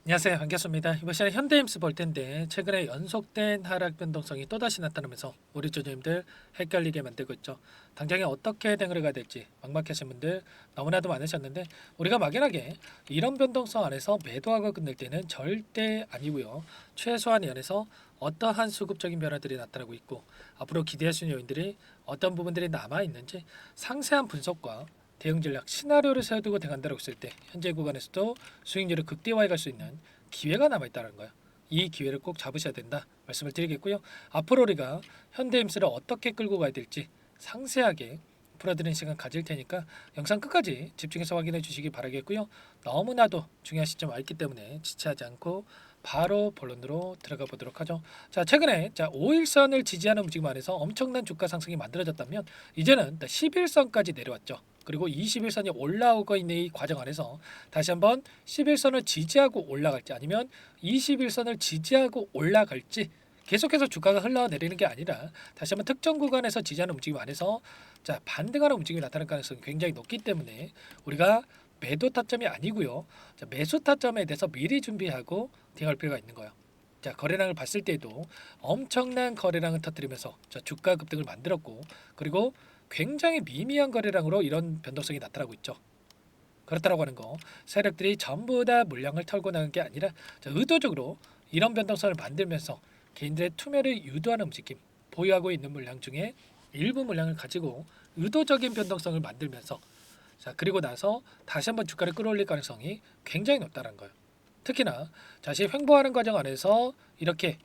안녕하세요. 반갑습니다. 이번 시간에 현대임스 볼 텐데 최근에 연속된 하락 변동성이 또다시 나타나면서 우리 주주님들 헷갈리게 만들고 있죠. 당장에 어떻게 대응을 해야 될지 막막하신 분들 너무나도 많으셨는데 우리가 막연하게 이런 변동성 안에서 매도하고 끝낼 때는 절대 아니고요. 최소한 연에서 어떠한 수급적인 변화들이 나타나고 있고 앞으로 기대할 수 있는 요인들이 어떤 부분들이 남아 있는지 상세한 분석과 대응 전략 시나리오를 세워두고 대응한다고 했을 때 현재 구간에서도 수익률을 극대화해 갈 수 있는 기회가 남아 있다는 거예요. 이 기회를 꼭 잡으셔야 된다 말씀을 드리겠고요. 앞으로 우리가 현대임스를 어떻게 끌고 가야 될지 상세하게 풀어드리는 시간 가질 테니까 영상 끝까지 집중해서 확인해 주시기 바라겠고요. 너무나도 중요한 시점 와 있기 때문에 지체하지 않고 바로 본론으로 들어가 보도록 하죠. 자, 최근에 5일선을 지지하는 움직임 안에서 엄청난 주가 상승이 만들어졌다면 이제는 11선까지 내려왔죠. 그리고 21선이 올라오고 있는 이 과정 안에서 다시 한번 11선을 지지하고 올라갈지 아니면 21선을 지지하고 올라갈지 계속해서 주가가 흘러내리는 게 아니라 다시 한번 특정 구간에서 지지하는 움직임 안에서 반등하는 움직임이 나타날 가능성이 굉장히 높기 때문에 우리가 매도 타점이 아니고요. 매수 타점에 대해서 미리 준비하고 대응할 필요가 있는 거예요. 거래량을 봤을 때도 엄청난 거래량을 터뜨리면서 주가 급등을 만들었고 그리고 굉장히 미미한 거래량으로 이런 변동성이 나타나고 있죠. 그렇다라고 하는 거 세력들이 전부 다 물량을 털고 나간 게 아니라 의도적으로 이런 변동성을 만들면서 개인들의 투매를 유도하는 움직임 보유하고 있는 물량 중에 일부 물량을 가지고 의도적인 변동성을 만들면서 그리고 나서 다시 한번 주가를 끌어올릴 가능성이 굉장히 높다는 거예요. 특히나 자신이 횡보하는 과정 안에서 이렇게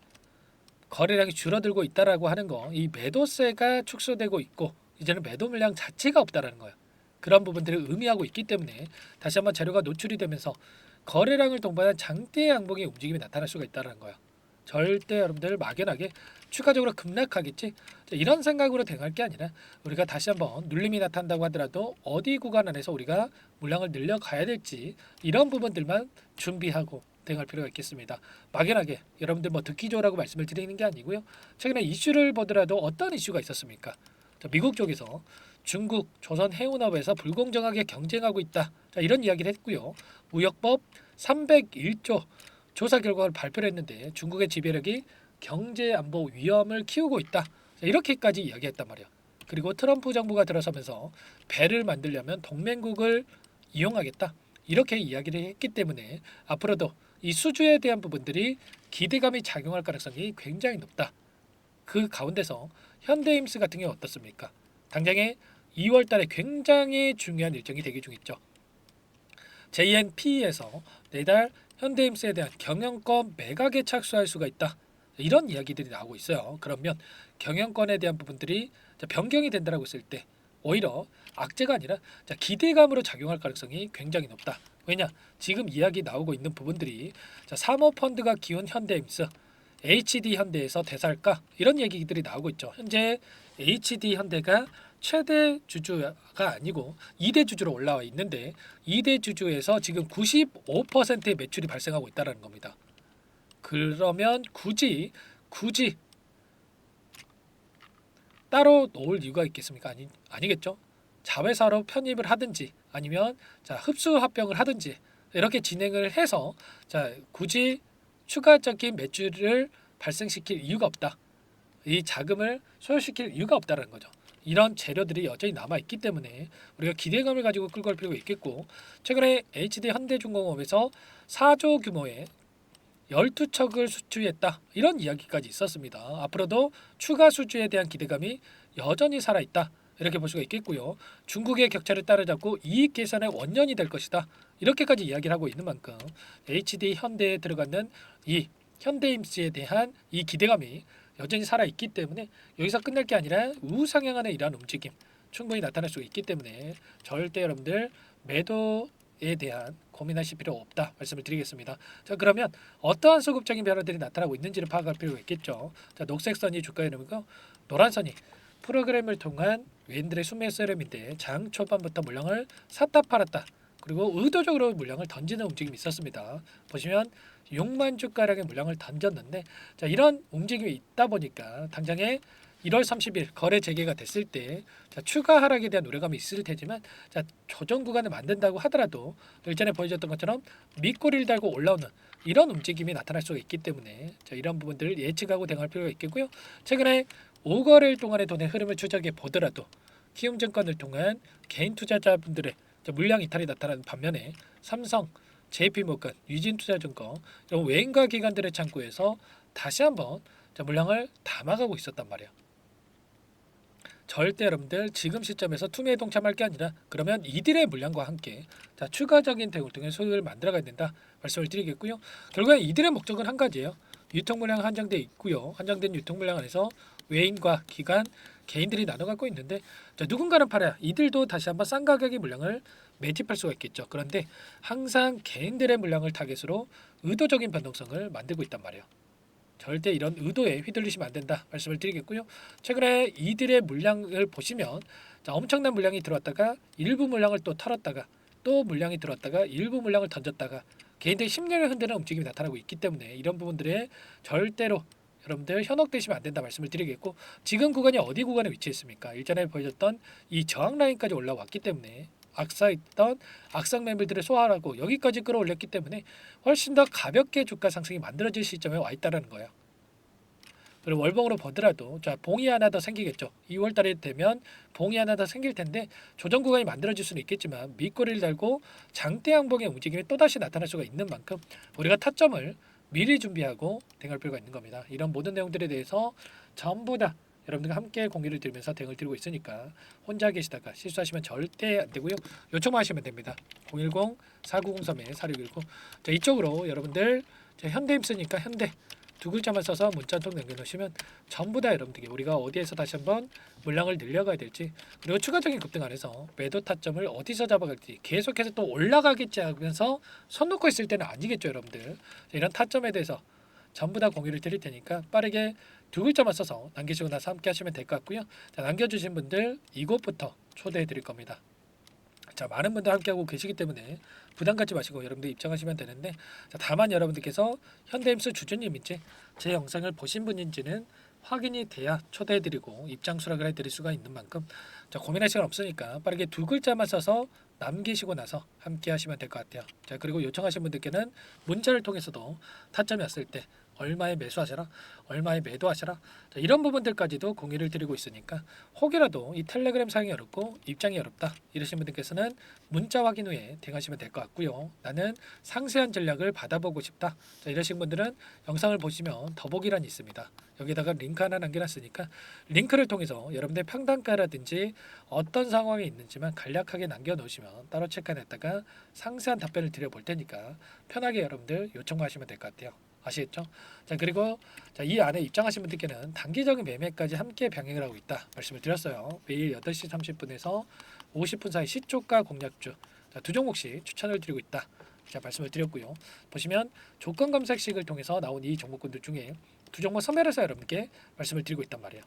거래량이 줄어들고 있다라고 하는 거, 이 매도세가 축소되고 있고 이제는 매도 물량 자체가 없다라는 거예요. 그런 부분들을 의미하고 있기 때문에 다시 한번 재료가 노출이 되면서 거래량을 동반한 장대 양봉의 움직임이 나타날 수가 있다는 거예요. 절대 여러분들 막연하게 추가적으로 급락하겠지 이런 생각으로 대응할 게 아니라 우리가 다시 한번 눌림이 나타난다고 하더라도 어디 구간 안에서 우리가 물량을 늘려가야 될지 이런 부분들만 준비하고 대응할 필요가 있겠습니다. 막연하게 여러분들 듣기 좋으라고 말씀을 드리는 게 아니고요. 최근에 이슈를 보더라도 어떤 이슈가 있었습니까? 미국 쪽에서 중국 조선 해운업에서 불공정하게 경쟁하고 있다. 이런 이야기를 했고요. 무역법 301조 조사 결과를 발표를 했는데 중국의 지배력이 경제 안보 위험을 키우고 있다. 이렇게까지 이야기했단 말이야. 그리고 트럼프 정부가 들어서면서 배를 만들려면 동맹국을 이용하겠다. 이렇게 이야기를 했기 때문에 앞으로도 이 수주에 대한 부분들이 기대감이 작용할 가능성이 굉장히 높다. 그 가운데서 현대임스 같은 경우 어떻습니까? 당장에 2월 달에 굉장히 중요한 일정이 대기 중 있죠. JNP에서 내달 현대임스에 대한 경영권 매각에 착수할 수가 있다. 이런 이야기들이 나오고 있어요. 그러면 경영권에 대한 부분들이 변경이 된다고 했을 때 오히려 악재가 아니라 기대감으로 작용할 가능성이 굉장히 높다. 왜냐? 지금 이야기 나오고 있는 부분들이 사모펀드가 기운 현대임스, HD 현대에서 대살가 이런 얘기들이 나오고 있죠. 현재 HD 현대가 최대 주주가 아니고 2대 주주로 올라와 있는데 2대 주주에서 지금 95%의 매출이 발생하고 있다는 겁니다. 그러면 굳이 따로 놓을 이유가 있겠습니까? 아니겠죠. 자회사로 편입을 하든지 아니면 흡수 합병을 하든지 이렇게 진행을 해서 굳이 추가적인 매출을 발생시킬 이유가 없다. 이 자금을 소요시킬 이유가 없다는 거죠. 이런 재료들이 여전히 남아 있기 때문에 우리가 기대감을 가지고 끌고 갈 필요가 있겠고 최근에 HD 현대중공업에서 4조 규모의 12척을 수주했다. 이런 이야기까지 있었습니다. 앞으로도 추가 수주에 대한 기대감이 여전히 살아있다. 이렇게 볼 수가 있겠고요. 중국의 격차를 따라잡고 이익 개선의 원년이 될 것이다. 이렇게까지 이야기를 하고 있는 만큼 HD 현대에 들어가는 이 현대임스에 대한 이 기대감이 여전히 살아있기 때문에 여기서 끝날 게 아니라 우상향하는 이러한 움직임 충분히 나타날 수 있기 때문에 절대 여러분들 매도에 대한 고민하실 필요 없다 말씀을 드리겠습니다. 그러면 어떠한 수급적인 변화들이 나타나고 있는지를 파악할 필요가 있겠죠. 녹색 선이 주가의 흐름이고 노란 선이 프로그램을 통한 외인들의 순매수 흐름인데 장 초반부터 물량을 샀다 팔았다 그리고 의도적으로 물량을 던지는 움직임이 있었습니다. 보시면 6만 주가량의 물량을 던졌는데 이런 움직임이 있다 보니까 당장에 1월 30일 거래 재개가 됐을 때 추가 하락에 대한 우려감이 있을 테지만 조정 구간을 만든다고 하더라도 일전에 보여줬던 것처럼 밑꼬리를 달고 올라오는 이런 움직임이 나타날 수가 있기 때문에 자, 이런 부분들을 예측하고 대응할 필요가 있겠고요. 최근에 5거래일 동안의 돈의 흐름을 추적해 보더라도 키움증권을 통한 개인 투자자분들의 물량 이탈이 나타나는 반면에 삼성, JP모건, 유진투자증권 이런 외인과 기관들의 창구에서 다시 한번 물량을 담아가고 있었단 말이야. 절대 여러분들 지금 시점에서 투매에 동참할 게 아니라 그러면 이들의 물량과 함께 추가적인 대응을 통해 소득을 만들어가야 된다 말씀을 드리겠고요. 결국에 이들의 목적은 한 가지예요. 유통 물량 한정돼 있고요. 한정된 유통 물량 안에서 외인과 기관, 개인들이 나눠 갖고 있는데 누군가는 팔아야 이들도 다시 한번 싼 가격의 물량을 매집할 수가 있겠죠. 그런데 항상 개인들의 물량을 타겟으로 의도적인 변동성을 만들고 있단 말이에요. 절대 이런 의도에 휘둘리시면 안 된다 말씀을 드리겠고요. 최근에 이들의 물량을 보시면 엄청난 물량이 들어왔다가 일부 물량을 또 털었다가 또 물량이 들어왔다가 일부 물량을 던졌다가 개인들의 심리를 흔드는 움직임이 나타나고 있기 때문에 이런 부분들에 절대로 여러분들 현혹되시면 안 된다 말씀을 드리겠고, 지금 구간이 어디 구간에 위치했습니까? 일전에 보여줬던 이 저항 라인까지 올라왔기 때문에 악사했던 악성 매물들을 소화하고 여기까지 끌어올렸기 때문에 훨씬 더 가볍게 주가 상승이 만들어질 시점에 와 있다는 거예요. 그리고 월봉으로 보더라도 봉이 하나 더 생기겠죠. 2월달이 되면 봉이 하나 더 생길 텐데 조정 구간이 만들어질 수는 있겠지만 밑꼬리를 달고 장대 양봉의 움직임이 또다시 나타날 수가 있는 만큼 우리가 타점을 미리 준비하고 대응할 필요가 있는 겁니다. 이런 모든 내용들에 대해서 전부 다 여러분들과 함께 공유를 드리면서 대응을 드리고 있으니까 혼자 계시다가 실수하시면 절대 안 되고요. 요청만 하시면 됩니다. 010-4903-4619 이쪽으로 여러분들 현대힘쓰니까 현대 두 글자만 써서 문자 한 통 남겨놓으시면 전부 다 여러분들께 우리가 어디에서 다시 한번 물량을 늘려가야 될지, 그리고 추가적인 급등 안에서 매도 타점을 어디서 잡아갈지, 계속해서 또 올라가겠지 하면서 손 놓고 있을 때는 아니겠죠 여러분들. 이런 타점에 대해서 전부 다 공유를 드릴 테니까 빠르게 두 글자만 써서 남기시고 나서 함께 하시면 될 것 같고요. 남겨주신 분들 이곳부터 초대해 드릴 겁니다. 많은 분들 함께하고 계시기 때문에 부담 갖지 마시고 여러분들 입장하시면 되는데, 다만 여러분들께서 현대임스 주주님인지 제 영상을 보신 분인지는 확인이 돼야 초대해드리고 입장 수락을 해드릴 수가 있는 만큼 고민할 시간 없으니까 빠르게 두 글자만 써서 남기시고 나서 함께 하시면 될 것 같아요. 그리고 요청하신 분들께는 문자를 통해서도 타점이 왔을 때 얼마에 매수하셔라, 얼마에 매도하셔라, 이런 부분들까지도 공유를 드리고 있으니까 혹이라도 이 텔레그램 사용이 어렵고 입장이 어렵다 이러신 분들께서는 문자 확인 후에 대응하시면 될 것 같고요. 나는 상세한 전략을 받아보고 싶다 이러신 분들은 영상을 보시면 더보기란이 있습니다. 여기다가 링크 하나 남겨놨으니까 링크를 통해서 여러분들 평단가라든지 어떤 상황에 있는지만 간략하게 남겨놓으시면 따로 체크해놨다가 상세한 답변을 드려볼 테니까 편하게 여러분들 요청하시면 될 것 같아요. 아시겠죠? 그리고 이 안에 입장하신 분들께는 단기적인 매매까지 함께 병행을 하고 있다 말씀을 드렸어요. 매일 8시 30분에서 50분 사이 시초가 공략주 두 종목씩 추천을 드리고 있다 말씀을 드렸고요. 보시면 조건 검색식을 통해서 나온 이 종목군들 중에 두 종목 선별해서 여러분께 말씀을 드리고 있단 말이에요.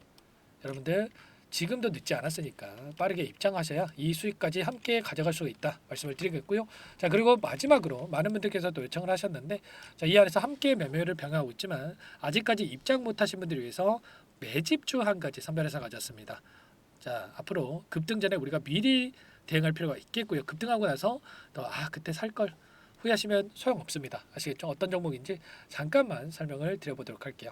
여러분들 지금도 늦지 않았으니까 빠르게 입장하셔야 이 수익까지 함께 가져갈 수가 있다 말씀을 드리겠고요. 그리고 마지막으로 많은 분들께서도 요청을 하셨는데 이 안에서 함께 매매를 병행하고 있지만 아직까지 입장 못하신 분들을 위해서 매집주 한 가지 선별해서 가졌습니다. 앞으로 급등 전에 우리가 미리 대응할 필요가 있겠고요. 급등하고 나서 그때 살 걸 후회하시면 소용없습니다. 아시겠죠? 어떤 종목인지 잠깐만 설명을 드려보도록 할게요.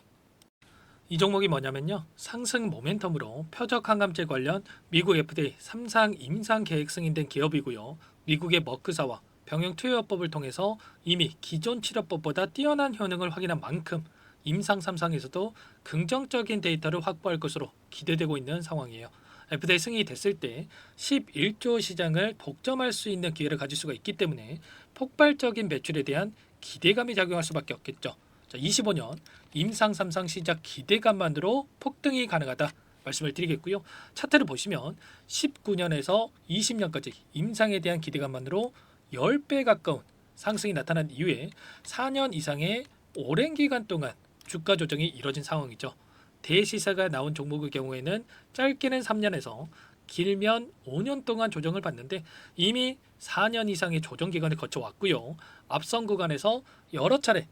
이 종목이 뭐냐면요, 상승 모멘텀으로 표적 항암제 관련 미국 FDA 3상 임상 계획 승인된 기업이고요. 미국의 머크사와 병용 투여법을 통해서 이미 기존 치료법보다 뛰어난 효능을 확인한 만큼 임상 3상에서도 긍정적인 데이터를 확보할 것으로 기대되고 있는 상황이에요. FDA 승인이 됐을 때 11조 시장을 독점할 수 있는 기회를 가질 수가 있기 때문에 폭발적인 매출에 대한 기대감이 작용할 수밖에 없겠죠. 25년 임상 3상 시작 기대감만으로 폭등이 가능하다 말씀을 드리겠고요. 차트를 보시면 19년에서 20년까지 임상에 대한 기대감만으로 10배 가까운 상승이 나타난 이후에 4년 이상의 오랜 기간 동안 주가 조정이 이뤄진 상황이죠. 대시세가 나온 종목의 경우에는 짧게는 3년에서 길면 5년 동안 조정을 받는데 이미 4년 이상의 조정 기간을 거쳐왔고요. 앞선 구간에서 여러 차례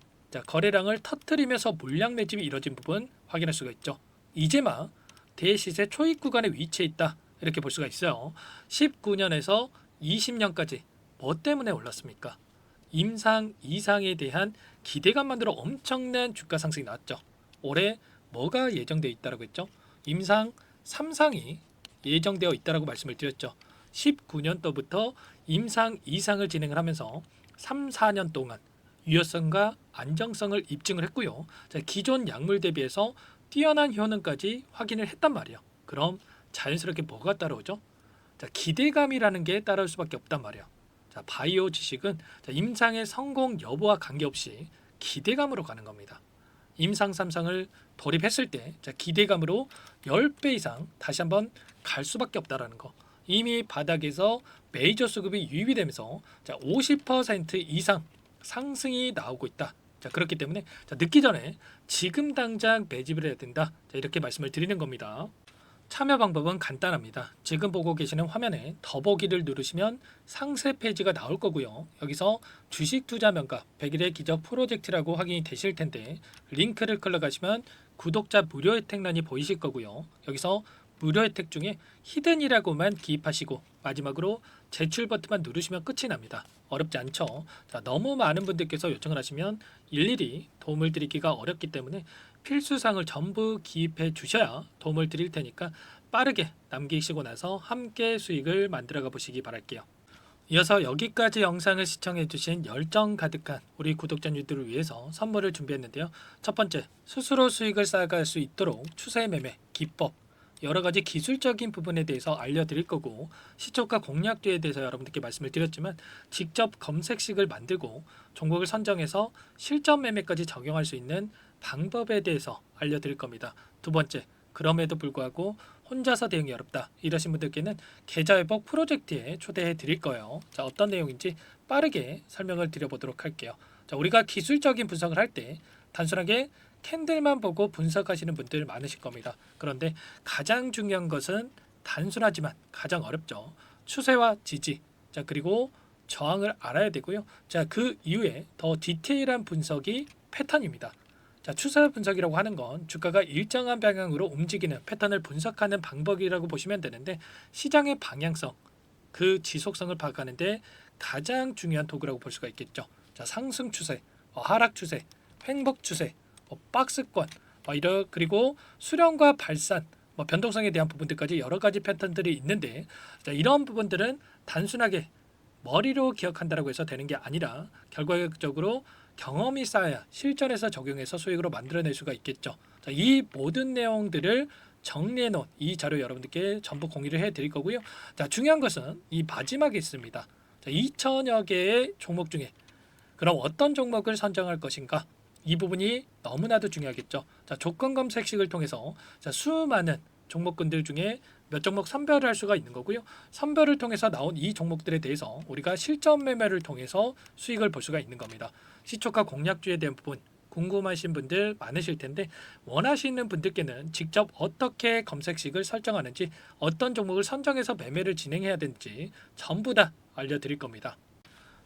거래량을 터뜨리면서 물량 매집이 이뤄진 부분 확인할 수가 있죠. 이제 막 대시세 초입 구간에 위치해 있다 이렇게 볼 수가 있어요. 19년에서 20년까지 뭐 때문에 올랐습니까? 임상 2상에 대한 기대감만으로 엄청난 주가 상승이 나왔죠. 올해 뭐가 예정되어 있다라고 했죠? 임상 3상이 예정되어 있다라고 말씀을 드렸죠. 19년도부터 임상 2상을 진행을 하면서 3, 4년 동안 유효성과 안정성을 입증을 했고요. 자, 기존 약물 대비해서 뛰어난 효능까지 확인을 했단 말이에요. 그럼 자연스럽게 뭐가 따라오죠? 자, 기대감이라는 게 따라올 수밖에 없단 말이에요. 자, 바이오 지식은 임상의 성공 여부와 관계없이 기대감으로 가는 겁니다. 임상 3상을 돌입했을 때 기대감으로 10배 이상 다시 한번 갈 수밖에 없다라는 거. 이미 바닥에서 메이저 수급이 유입이 되면서 50% 이상 상승이 나오고 있다. 자, 그렇기 때문에 늦기 전에 지금 당장 매집을 해야 된다. 자, 이렇게 말씀을 드리는 겁니다. 참여 방법은 간단합니다. 지금 보고 계시는 화면에 더보기를 누르시면 상세 페이지가 나올 거고요. 여기서 주식 투자 명가 100일의 기적 프로젝트라고 확인이 되실 텐데 링크를 클릭하시면 구독자 무료 혜택란이 보이실 거고요. 여기서 무료 혜택 중에 히든이라고만 기입하시고 마지막으로 제출 버튼만 누르시면 끝이 납니다. 어렵지 않죠? 자, 너무 많은 분들께서 요청을 하시면 일일이 도움을 드리기가 어렵기 때문에 필수사항을 전부 기입해 주셔야 도움을 드릴 테니까 빠르게 남기시고 나서 함께 수익을 만들어가 보시기 바랄게요. 이어서 여기까지 영상을 시청해 주신 열정 가득한 우리 구독자님들을 위해서 선물을 준비했는데요. 첫 번째, 스스로 수익을 쌓아갈 수 있도록 추세 매매 기법, 여러 가지 기술적인 부분에 대해서 알려드릴 거고, 시초가 공략주에 대해서 여러분들께 말씀을 드렸지만 직접 검색식을 만들고 종목을 선정해서 실전 매매까지 적용할 수 있는 방법에 대해서 알려드릴 겁니다. 두 번째, 그럼에도 불구하고 혼자서 대응이 어렵다 이러신 분들께는 계좌회복 프로젝트에 초대해 드릴 거예요. 자, 어떤 내용인지 빠르게 설명을 드려보도록 할게요. 자, 우리가 기술적인 분석을 할 때 단순하게 캔들만 보고 분석하시는 분들 많으실 겁니다. 그런데 가장 중요한 것은 단순하지만 가장 어렵죠. 추세와 지지, 자, 그리고 저항을 알아야 되고요. 자, 그 이후에 더 디테일한 분석이 패턴입니다. 자, 추세 분석이라고 하는 건 주가가 일정한 방향으로 움직이는 패턴을 분석하는 방법이라고 보시면 되는데, 시장의 방향성, 그 지속성을 파악하는데 가장 중요한 도구라고 볼 수가 있겠죠. 자, 상승 추세, 하락 추세, 횡복 추세, 박스권, 그리고 수렴과 발산, 변동성에 대한 부분들까지 여러 가지 패턴들이 있는데, 자, 이런 부분들은 단순하게 머리로 기억한다라고 해서 되는 게 아니라 결과적으로 경험이 쌓아야 실전에서 적용해서 수익으로 만들어낼 수가 있겠죠. 자, 이 모든 내용들을 정리해 놓은 이 자료 여러분들께 전부 공유를 해 드릴 거고요. 자, 중요한 것은 이 마지막에 있습니다. 자, 2천여 개의 종목 중에 그럼 어떤 종목을 선정할 것인가? 이 부분이 너무나도 중요하겠죠. 자, 조건 검색식을 통해서 수많은 종목군들 중에 몇 종목 선별을 할 수가 있는 거고요. 선별을 통해서 나온 이 종목들에 대해서 우리가 실전 매매를 통해서 수익을 볼 수가 있는 겁니다. 시초가 공략주에 대한 부분 궁금하신 분들 많으실 텐데, 원하시는 분들께는 직접 어떻게 검색식을 설정하는지, 어떤 종목을 선정해서 매매를 진행해야 되는지 전부 다 알려드릴 겁니다.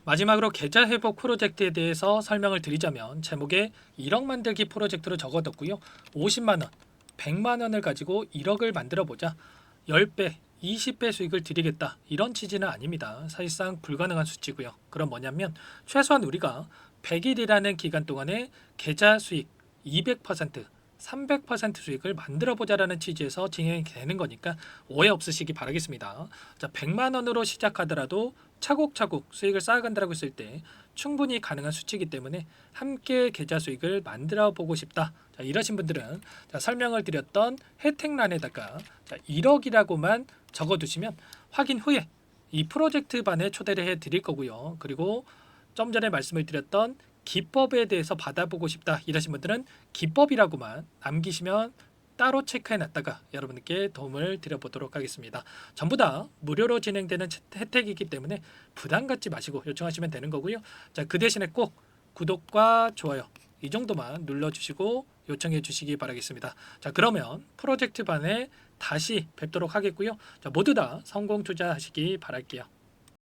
마지막으로 계좌 회복 프로젝트에 대해서 설명을 드리자면, 제목에 1억 만들기 프로젝트로 적어뒀고요. 50만 원, 100만 원을 가지고 1억을 만들어 보자. 10배, 20배 수익을 드리겠다. 이런 취지는 아닙니다. 사실상 불가능한 수치고요. 그럼 뭐냐면 최소한 우리가 100일이라는 기간 동안에 계좌 수익 200%, 300% 수익을 만들어 보자라는 취지에서 진행이 되는 거니까 오해 없으시기 바라겠습니다. 자, 100만 원으로 시작하더라도 차곡차곡 수익을 쌓아간다고 했을 때 충분히 가능한 수치이기 때문에 함께 계좌 수익을 만들어 보고 싶다. 자, 이러신 분들은 설명을 드렸던 혜택란에다가 1억이라고만 적어두시면 확인 후에 이 프로젝트 반에 초대를 해 드릴 거고요. 그리고 좀 전에 말씀을 드렸던 기법에 대해서 받아보고 싶다 이러신 분들은 기법이라고만 남기시면 따로 체크해 놨다가 여러분께 도움을 드려보도록 하겠습니다. 전부 다 무료로 진행되는 혜택이기 때문에 부담 갖지 마시고 요청하시면 되는 거고요. 자, 그 대신에 꼭 구독과 좋아요 이 정도만 눌러주시고 요청해 주시기 바라겠습니다. 자, 그러면 프로젝트 반에 다시 뵙도록 하겠고요. 자, 모두 다 성공 투자하시기 바랄게요.